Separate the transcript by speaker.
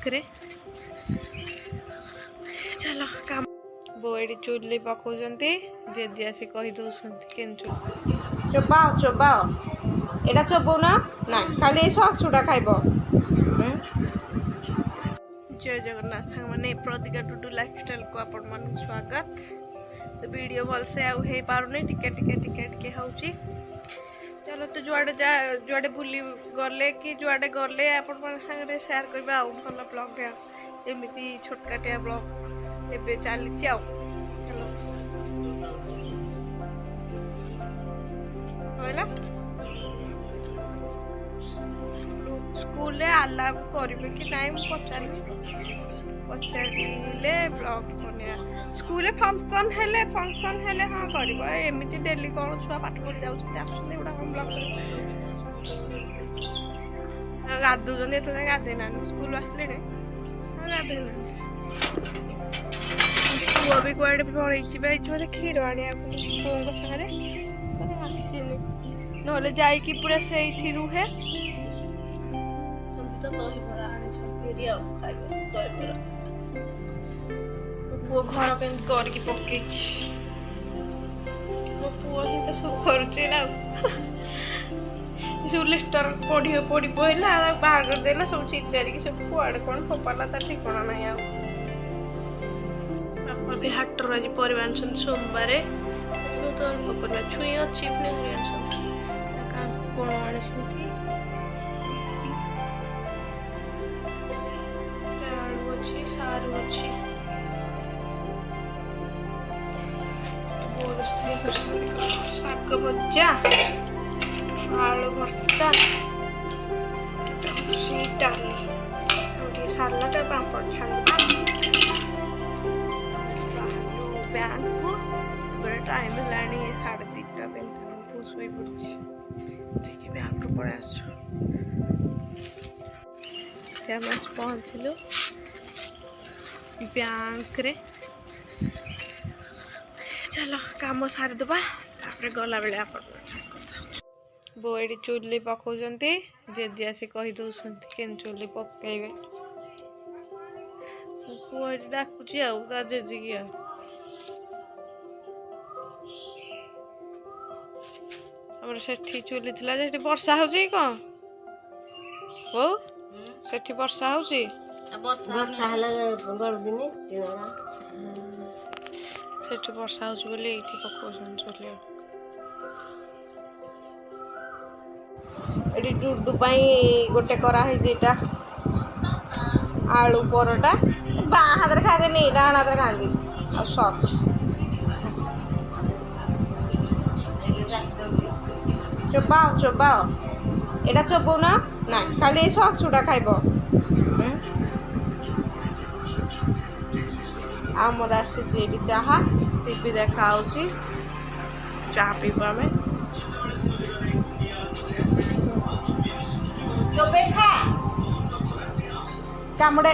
Speaker 1: रे चलो काम बो एडी चुल्ली पकाउछन्ती जेदी आसी कहि दउछन्ती केन चोबाओ चोबाओ एटा चोबौ ना ना खाली सॉक्स उडा खाइबो जय जगन्नाथ सांग माने प्रतिका टुटू लाइफस्टाइल को आपण मन स्वागत। तो वीडियो भल से आउ हे पारुने टिके होउची। चलो तो जुआडे बुली गले कि जुआडे गले आपण मन संगे शेयर करबा आउ भल ब्लॉग रे एमिति छोटकाटिया ब्लॉग एबे चली आउ चलो होइला स्कूल आलाप करेंगे कि नाई पचारे ब्लॉग बनिया स्कूल फंक्शन हेले हाँ कर एमती डेली कौन छुआ पाठ पढ़ी जाऊँ गुड़ा हम ब्लॉग गाधुन ये गाधे ना स्कूल आसले गाधे पुआ भी कड़े पड़े मतलब क्षीर आने पुओं सागर ना जा पूरा से रुहे तो दहीबरा आनी दहीबरा पुओ घर करके पकई मो पुओ ही तो सब करुचे ना सब लिस्टर पढ़ी पहला बाहर करदेला सब चिचारिक सब कुआड़े कौन फोपाला तार ठिकाना नहीं आ बापा भी हाटर आज परिवा आन सोमवार तो अल्प परिवा छुई अच्छी कौन आनी सारू अच्छी शाग भजा आलू भर्ता डाली सालाड पापड़ छाड़ा बैंक को बड़ा टाइम है 3:30 शोई पड़ी बैंक पड़े आस पहुँचलु बैंक रे चलो काम सारीदबा गला बेले बो एडी चुल्ली पकाउछन्ती जेदी आसी कहि दउछन्ती केन चुल्ली पकाइबे पुआ डाकुची आउ ता जेजी की हमर सेठी चुल्ली थिला जेठी वर्षा होची कोन ओ सेठी वर्षा होची
Speaker 2: वर्षा गड़ दिन
Speaker 1: सेठी वर्षा होची बोले एठी पकाउछन चुल्ली एडी डुडू पाई गोटे करा है जेटा आलू परोटा बा हाथ रे खादे नहीं डाण हाथ रे खांदी और सॉक्स चोबाओ एटा चोबौ ना ना खाली सॉक्स उडा खाइबो आमर आसी चाहा टीवी देखा चाह पीबू आम कामुड़े